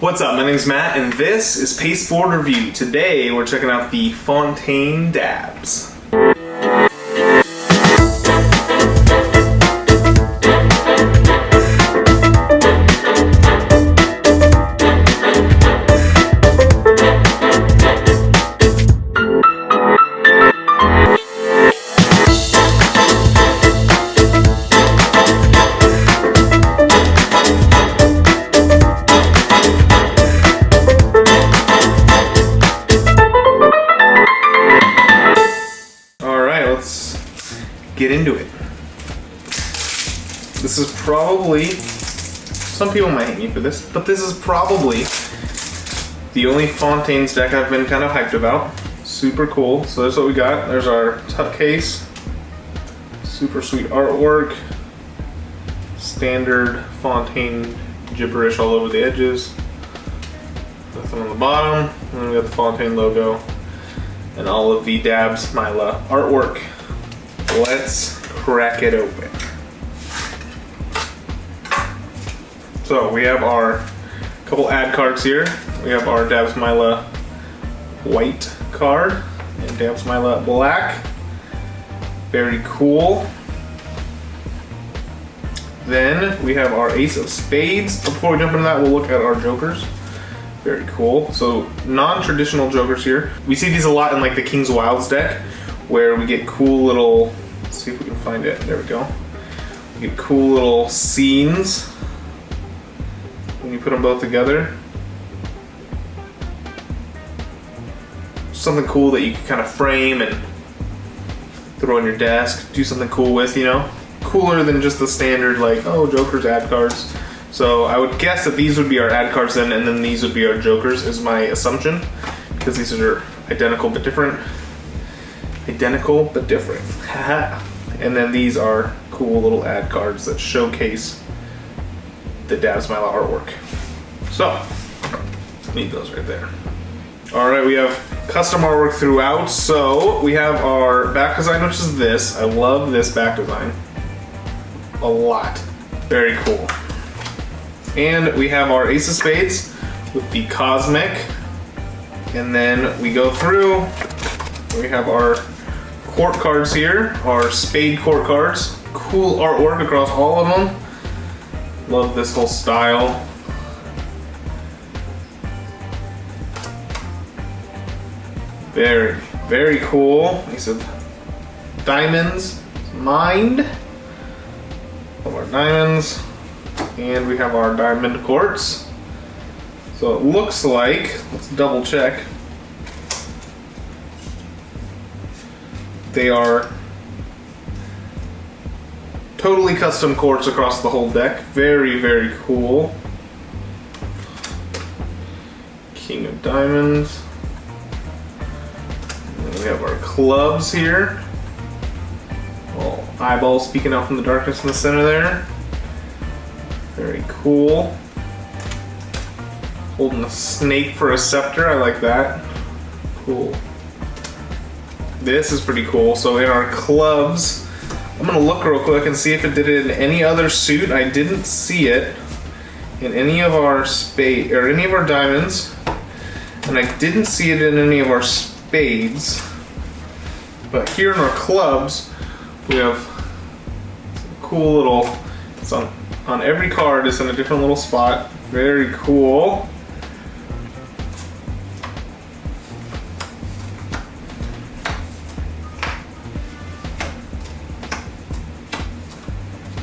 What's up, my name's Matt, and this is Pasteboard Review. Today, we're checking out the Fontaine DABS. Get into it. This is probably, some people might hate me for this, but this is probably the only Fontaine's deck I've been kind of hyped about. Super cool. So there's what we got. There's our tut case. Super sweet artwork. Standard Fontaine gibberish all over the edges. Nothing on the bottom. And then we got the Fontaine logo and all of the DABS Myla artwork. Let's crack it open. So we have our couple ad cards here. We have our DABS Myla white card and DABS Myla black. Very cool. Then we have our ace of spades. Before we jump into that, we'll look at our jokers. Very cool. So non-traditional jokers here. We see these a lot in like the King's Wilds deck, where we get cool little, let's see if we can find it, there we go. We get cool little scenes when you put them both together. Something cool that you can kind of frame and throw on your desk, do something cool with, you know? Cooler than just the standard like, oh, jokers, ad cards. So I would guess that these would be our ad cards then, and then these would be our jokers is my assumption, because these are identical but different. Identical but different. And then these are cool little ad cards that showcase the DABS Myla artwork. So, need those right there. Alright, we have custom artwork throughout. So, we have our back design, which is this. I love this back design a lot. Very cool. And we have our ace of spades with the cosmic. And then we go through, we have our court cards here, our spade court cards. Cool artwork across all of them. Love this whole style. Very, very cool. Ace of diamonds, mind. All our diamonds. And we have our diamond courts. So it looks like, let's double check. They are totally custom courts across the whole deck. Very, very cool. King of diamonds. And then we have our clubs here. Little eyeballs peeking out from the darkness in the center there. Very cool. Holding a snake for a scepter. I like that. Cool. This is pretty cool. So in our clubs, I'm gonna look real quick and see if it did it in any other suit. I didn't see it in any of our spade or any of our diamonds, and I didn't see it in any of our spades. But here in our clubs, we have some cool little. It's on every card. It's in a different little spot. Very cool.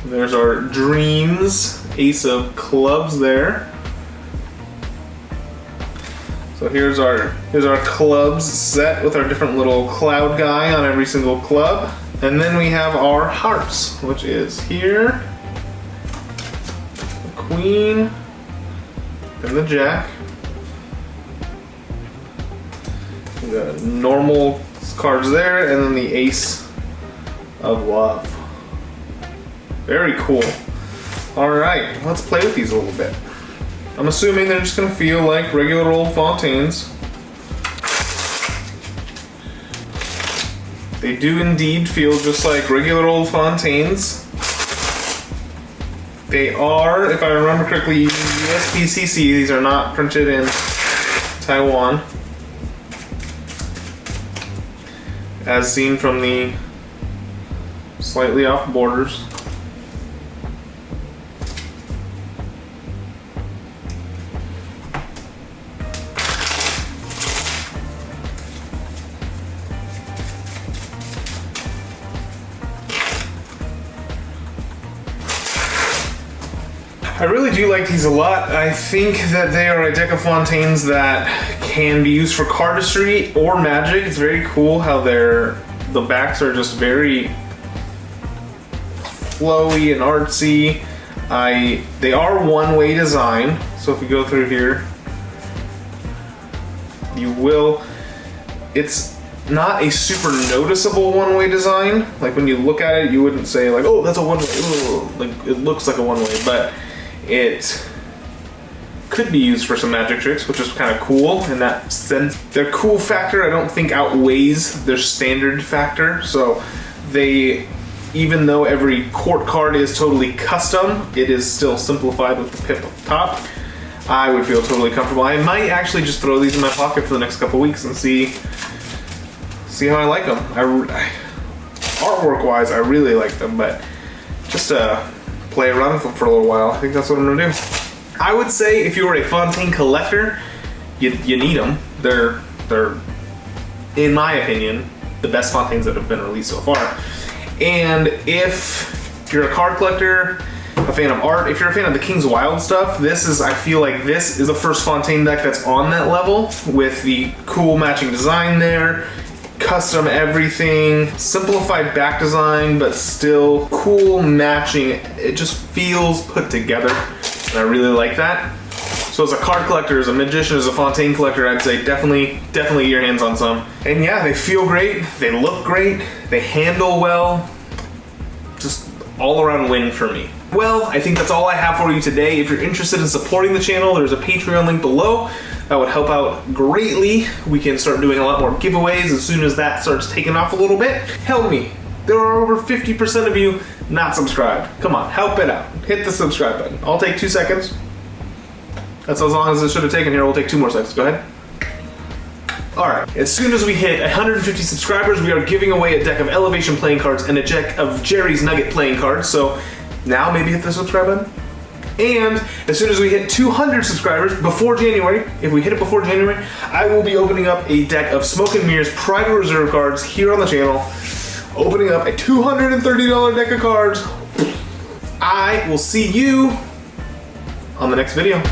There's our dreams, ace of clubs there. So here's our clubs set with our different little cloud guy on every single club. And then we have our hearts, which is here, the queen, and the jack. The normal cards there, and then the ace of love. Very cool. Alright, let's play with these a little bit. I'm assuming they're just gonna feel like regular old Fontaines. They do indeed feel just like regular old Fontaines. They are, if I remember correctly, USPCC. These are not printed in Taiwan, as seen from the slightly off borders. I really do like these a lot. I think that they are a deck of Fontaines that can be used for cardistry or magic. It's very cool how the backs are just very flowy and artsy. They are one-way design, so if you go through here, it's not a super noticeable one-way design. Like when you look at it, you wouldn't say like, oh, that's a one-way. Ooh, like it looks like a one-way, but it could be used for some magic tricks, which is kind of cool in that sense. Their cool factor I don't think outweighs their standard factor, so even though every court card is totally custom, it is still simplified with the pip up top. I would feel totally comfortable. I might actually just throw these in my pocket for the next couple weeks and see how I like them. Artwork wise, I really like them, but just play around with them for a little while. I think that's what I'm gonna do. I would say if you were a Fontaine collector, you need them. They're, in my opinion, the best Fontaines that have been released so far. And if you're a card collector, a fan of art, if you're a fan of the King's Wild stuff, I feel like this is the first Fontaine deck that's on that level, with the cool matching design there, custom everything, simplified back design, but still cool matching. It just feels put together, and I really like that. So as a card collector, as a magician, as a Fontaine collector, I'd say definitely get your hands on some. And yeah, they feel great, they look great, they handle well. Just all around win for me. Well, I think that's all I have for you today. If you're interested in supporting the channel, there's a Patreon link below. That would help out greatly. We can start doing a lot more giveaways as soon as that starts taking off a little bit. Help me. There are over 50% of you not subscribed. Come on, help it out. Hit the subscribe button. I'll take 2 seconds. That's as long as it should have taken here. We'll take 2 more seconds. Go ahead. Alright, as soon as we hit 150 subscribers, we are giving away a deck of Elevation playing cards and a deck of Jerry's Nugget playing cards. So now maybe hit the subscribe button. And as soon as we hit 200 subscribers before January, if we hit it before January, I will be opening up a deck of Smoke and Mirrors Private Reserve cards here on the channel. Opening up a $230 deck of cards. I will see you on the next video.